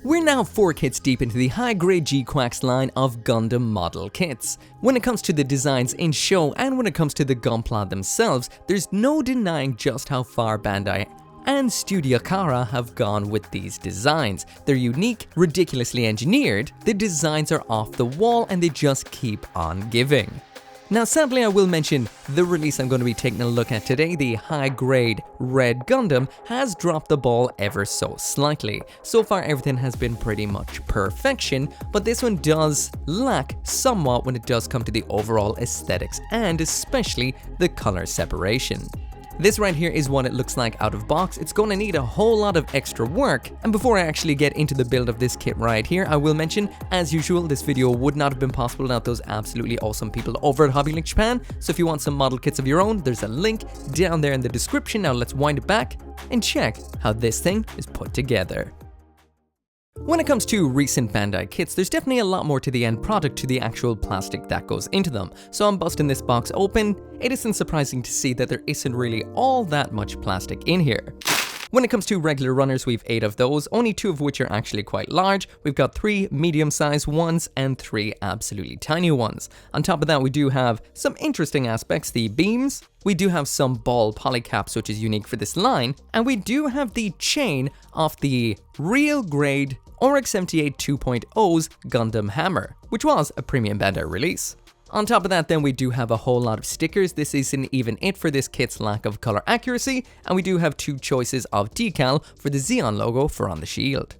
We're now 4 kits deep into the high-grade GQuuuuuX line of Gundam model kits. When it comes to the designs in show and when it comes to the gunpla themselves, there's no denying just how far Bandai and Studio Khara have gone with these designs. They're unique, ridiculously engineered, the designs are off the wall, and they just keep on giving. Now sadly I will mention the release I'm going to be taking a look at today, the high-grade Red Gundam, has dropped the ball ever so slightly. So far everything has been pretty much perfection, but this one does lack somewhat when it does come to the overall aesthetics and especially the color separation. This right here is what it looks like out of box. It's going to need a whole lot of extra work. And before I actually get into the build of this kit right here, I will mention, as usual, this video would not have been possible without those absolutely awesome people over at HobbyLink Japan. So if you want some model kits of your own, there's a link down there in the description. Now let's wind it back and check how this thing is put together. When it comes to recent Bandai kits, there's definitely a lot more to the end product to the actual plastic that goes into them. So I'm busting this box open. It isn't surprising to see that there isn't really all that much plastic in here. When it comes to regular runners, we've 8 of those, only 2 of which are actually quite large. We've got 3 medium-sized ones and 3 absolutely tiny ones. On top of that, we do have some interesting aspects, the beams. We do have some ball polycaps, which is unique for this line. And we do have the chain of the real grade ORIX 78 2.0's Gundam Hammer, which was a premium Bandai release. On top of that then we do have a whole lot of stickers. This isn't even it for this kit's lack of color accuracy, and we do have 2 choices of decal for the Xeon logo for on the shield.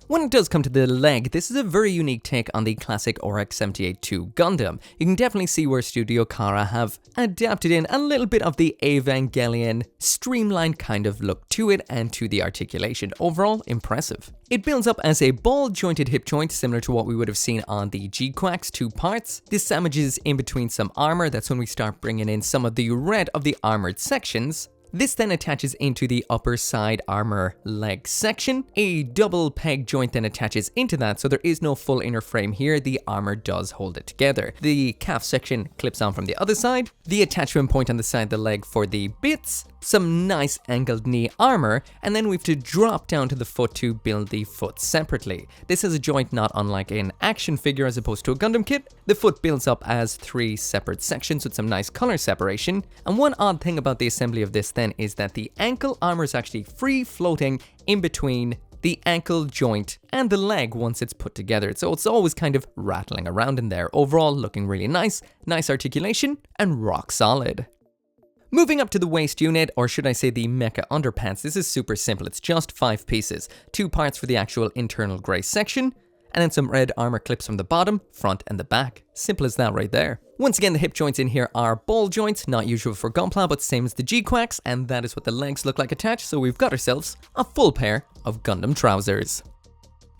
When it does come to the leg, this is a very unique take on the classic ORIX 78-2 Gundam. You can definitely see where Studio Khara have adapted in a little bit of the Evangelion streamlined kind of look to it and to the articulation. Overall, impressive. It builds up as a ball-jointed hip joint similar to what we would have seen on the GQuuuuuX 2 parts. This sandwiches in between some armor. That's when we start bringing in some of the red of the armored sections. This then attaches into the upper side armor leg section. A double peg joint then attaches into that, so there is no full inner frame here. The armor does hold it together. The calf section clips on from the other side. The attachment point on the side of the leg for the bits. Some nice angled knee armor, and then we have to drop down to the foot to build the foot separately. This is a joint not unlike an action figure as opposed to a Gundam kit. The foot builds up as 3 separate sections with some nice color separation. And one odd thing about the assembly of this then is that the ankle armor is actually free floating in between the ankle joint and the leg once it's put together. So it's always kind of rattling around in there. Overall looking really nice, nice articulation and rock solid. Moving up to the waist unit, or should I say the Mecha underpants, this is super simple. It's just 5 pieces, 2 parts for the actual internal grey section, and then some red armor clips from the bottom, front and the back. Simple as that right there. Once again, the hip joints in here are ball joints, not usual for gunpla, but same as the GQuuuuuX, and that is what the legs look like attached, so we've got ourselves a full pair of Gundam trousers.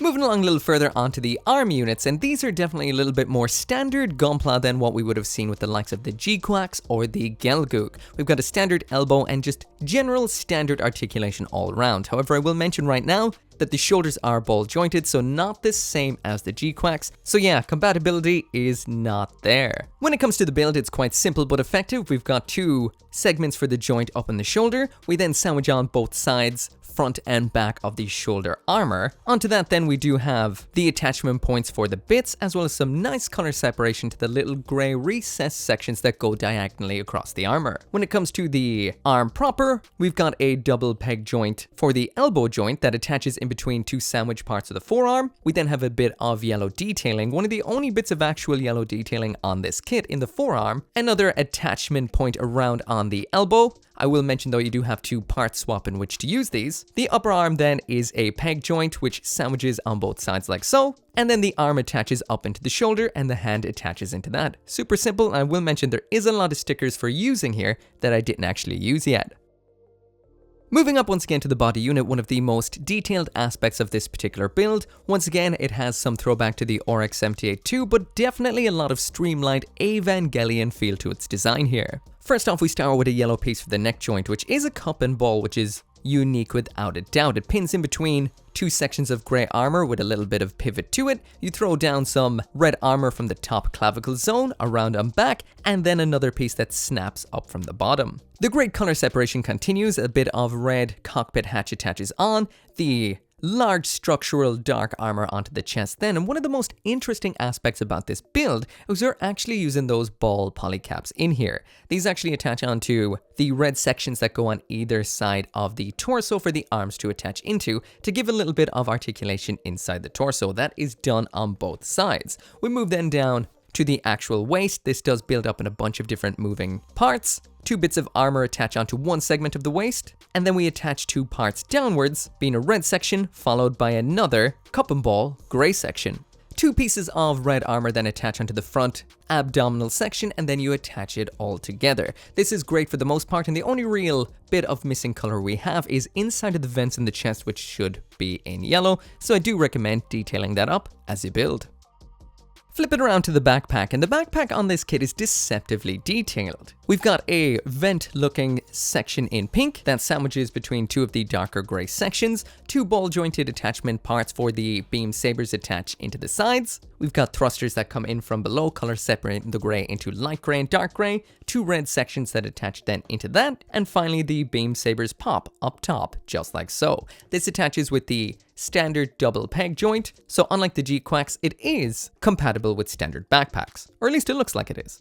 Moving along a little further onto the arm units, and these are definitely a little bit more standard gunpla than what we would have seen with the likes of the GQuuuuuX or the Gelgoog. We've got a standard elbow and just general standard articulation all around. However, I will mention right now that the shoulders are ball jointed, so not the same as the GQuuuuuX. So yeah, compatibility is not there. When it comes to the build, it's quite simple but effective. We've got 2 segments for the joint up in the shoulder. We then sandwich on both sides, front and back of the shoulder armor. Onto that then we do have the attachment points for the bits, as well as some nice color separation to the little grey recessed sections that go diagonally across the armor. When it comes to the arm proper, we've got a double peg joint for the elbow joint that attaches in between 2 sandwich parts of the forearm. We then have a bit of yellow detailing, one of the only bits of actual yellow detailing on this kit in the forearm. Another attachment point around on the elbow. I will mention though you do have 2 part swap in which to use these. The upper arm then is a peg joint which sandwiches on both sides like so, and then the arm attaches up into the shoulder and the hand attaches into that. Super simple, and I will mention there is a lot of stickers for using here that I didn't actually use yet. Moving up once again to the body unit, one of the most detailed aspects of this particular build. Once again, it has some throwback to the ORIX 78-2, but definitely a lot of streamlined Evangelion feel to its design here. First off, we start with a yellow piece for the neck joint, which is a cup and ball, which is unique without a doubt. It pins in between 2 sections of grey armor with a little bit of pivot to it. You throw down some red armor from the top clavicle zone, around and back, and then another piece that snaps up from the bottom. The great color separation continues. A bit of red cockpit hatch attaches on. The large structural dark armor onto the chest then. And one of the most interesting aspects about this build is we're actually using those ball polycaps in here. These actually attach onto the red sections that go on either side of the torso for the arms to attach into to give a little bit of articulation inside the torso. That is done on both sides. We move then down to the actual waist. This does build up in a bunch of different moving parts. 2 bits of armor attach onto one segment of the waist, and then we attach 2 parts downwards, being a red section followed by another cup and ball gray section. 2 pieces of red armor then attach onto the front abdominal section, and then you attach it all together. This is great for the most part, and the only real bit of missing color we have is inside of the vents in the chest, which should be in yellow, so I do recommend detailing that up as you build. Flip it around to the backpack, and the backpack on this kit is deceptively detailed. We've got a vent-looking section in pink that sandwiches between 2 of the darker grey sections, 2 ball-jointed attachment parts for the beam sabers attached into the sides. We've got thrusters that come in from below, color separating the grey into light grey and dark grey, 2 red sections that attach then into that, and finally the beam sabers pop up top, just like so. This attaches with the standard double peg joint, so unlike the GQuuuuuX, it is compatible with standard backpacks, or at least it looks like it is.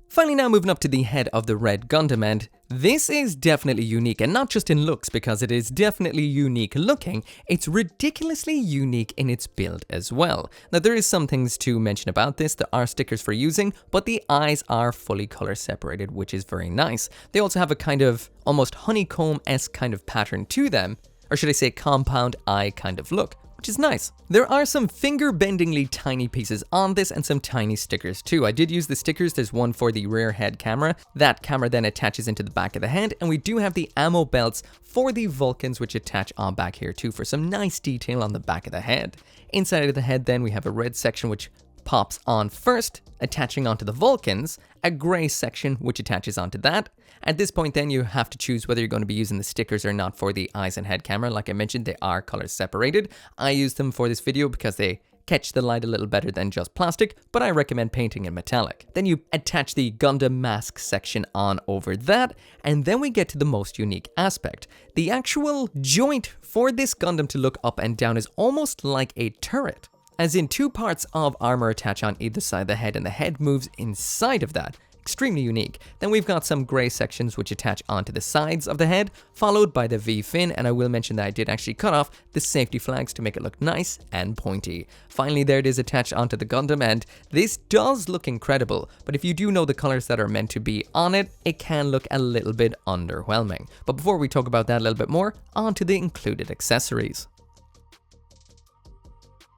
Finally, now moving up to the head of the Red Gundam, and this is definitely unique, and not just in looks, because it is definitely unique looking, it's ridiculously unique in its build as well. Now, there is some things to mention about this. There are stickers for using, but the eyes are fully color separated, which is very nice. They also have a kind of almost honeycomb-esque kind of pattern to them, or should I say compound eye kind of look, which is nice. There are some finger-bendingly tiny pieces on this and some tiny stickers too. I did use the stickers. There's one for the rear head camera. That camera then attaches into the back of the head, and we do have the ammo belts for the Vulcans, which attach on back here too for some nice detail on the back of the head. Inside of the head then we have a red section which pops on first, attaching onto the Vulcans, a grey section which attaches onto that. At this point then you have to choose whether you're going to be using the stickers or not for the eyes and head camera. Like I mentioned, they are color separated. I used them for this video because they catch the light a little better than just plastic, but I recommend painting in metallic. Then you attach the Gundam mask section on over that, and then we get to the most unique aspect. The actual joint for this Gundam to look up and down is almost like a turret, as in 2 parts of armor attach on either side of the head, and the head moves inside of that. Extremely unique. Then we've got some grey sections which attach onto the sides of the head, followed by the V-fin, and I will mention that I did actually cut off the safety flags to make it look nice and pointy. Finally, there it is attached onto the Gundam, and this does look incredible, but if you do know the colors that are meant to be on it, it can look a little bit underwhelming. But before we talk about that a little bit more, on to the included accessories.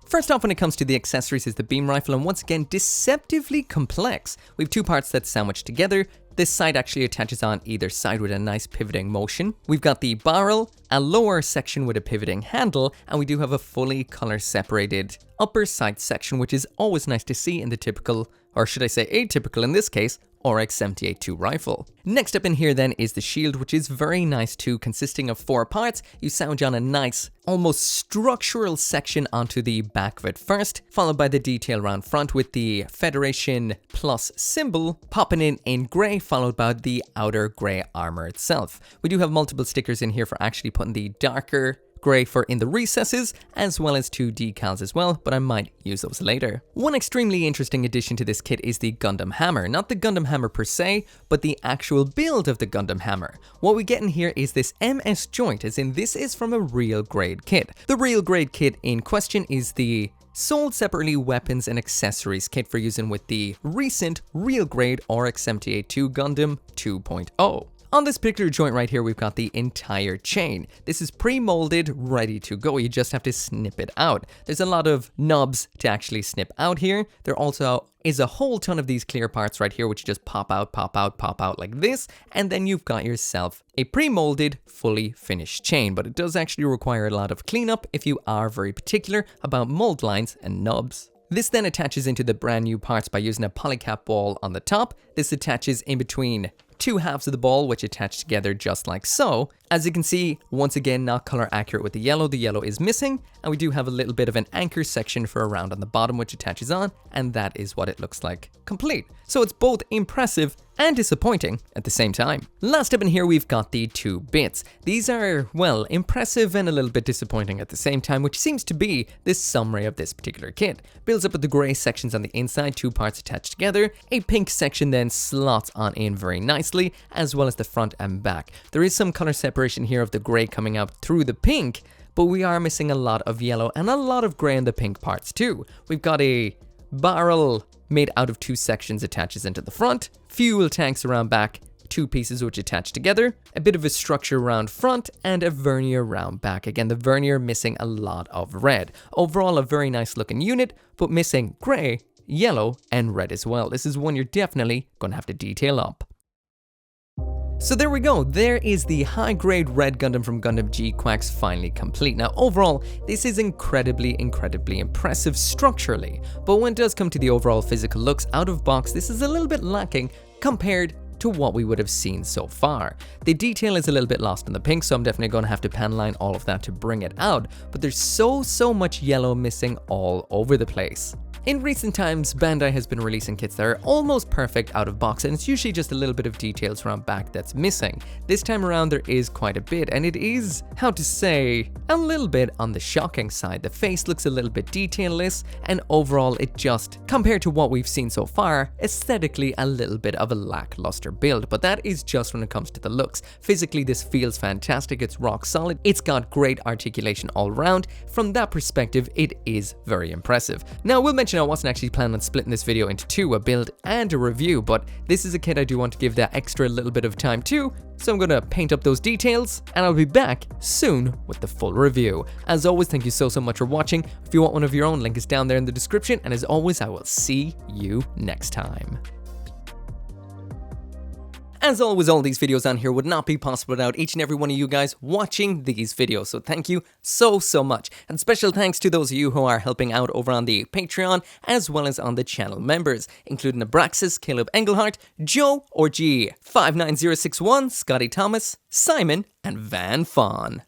First off, when it comes to the accessories, is the beam rifle, and once again, deceptively complex. We have 2 parts that sandwich together. This side actually attaches on either side with a nice pivoting motion. We've got the barrel, a lower section with a pivoting handle, and we do have a fully color separated upper sight section, which is always nice to see in the typical, or should I say atypical in this case, RX-78-2 rifle. Next up in here then is the shield, which is very nice too, consisting of 4 parts. You sandwich on a nice, almost structural section onto the back of it first, followed by the detail around front with the Federation Plus symbol popping in grey, followed by the outer grey armor itself. We do have multiple stickers in here for actually putting the darker grey for in the recesses, as well as 2 decals as well, but I might use those later. One extremely interesting addition to this kit is the Gundam hammer. Not the Gundam hammer per se, but the actual build of the Gundam hammer. What we get in here is this MS joint, as in this is from a real grade kit. The real grade kit in question is the sold separately weapons and accessories kit for using with the recent real grade RX-78-2 Gundam 2.0. On this particular joint right here, we've got the entire chain. This is pre-molded, ready to go. You just have to snip it out. There's a lot of knobs to actually snip out here. There also is a whole ton of these clear parts right here, which just pop out like this. And then you've got yourself a pre-molded, fully finished chain. But it does actually require a lot of cleanup if you are very particular about mold lines and nubs. This then attaches into the brand new parts by using a polycap ball on the top. This attaches in between two halves of the ball which attach together just like so. As you can see, once again not color accurate with the yellow is missing, and we do have a little bit of an anchor section for a round on the bottom which attaches on, and that is what it looks like complete. So it's both impressive and disappointing at the same time. Last up in here we've got the two bits. These are, well, impressive and a little bit disappointing at the same time, which seems to be this summary of this particular kit. Builds up with the grey sections on the inside, two parts attached together. A pink section then slots on in very nicely, as well as the front and back. There is some color separation here of the grey coming out through the pink, but we are missing a lot of yellow and a lot of grey in the pink parts too. We've got a barrel made out of two sections attaches into the front, fuel tanks around back, two pieces which attach together, a bit of a structure around front, and a vernier around back. Again, the vernier missing a lot of red. Overall, a very nice looking unit, but missing grey, yellow, and red as well. This is one you're definitely gonna have to detail up. So there we go, there is the high-grade Red Gundam from Gundam GQuuuuuX finally complete. Now overall, this is incredibly impressive structurally, but when it does come to the overall physical looks out of box, this is a little bit lacking compared to what we would have seen so far. The detail is a little bit lost in the pink, so I'm definitely going to have to panline all of that to bring it out, but there's so much yellow missing all over the place. In recent times, Bandai has been releasing kits that are almost perfect out of box, and it's usually just a little bit of details around back that's missing. This time around there is quite a bit, and it is, how to say, a little bit on the shocking side. The face looks a little bit detailless, and overall it just, compared to what we've seen so far, aesthetically a little bit of a lackluster build, but that is just when it comes to the looks. Physically this feels fantastic, it's rock solid, it's got great articulation all around. From that perspective, it is very impressive. Now, we'll mention I wasn't actually planning on splitting this video into two, a build and a review, but this is a kit I do want to give that extra little bit of time to, so I'm gonna paint up those details, and I'll be back soon with the full review. As always, thank you so much for watching. If you want one of your own, link is down there in the description, and as always, I will see you next time. As always, all these videos on here would not be possible without each and every one of you guys watching these videos, so thank you so much. And special thanks to those of you who are helping out over on the Patreon, as well as on the channel members, including Abraxas, Caleb Engelhart, Joe Org, 59061, Scotty Thomas, Simon, and Van Fawn.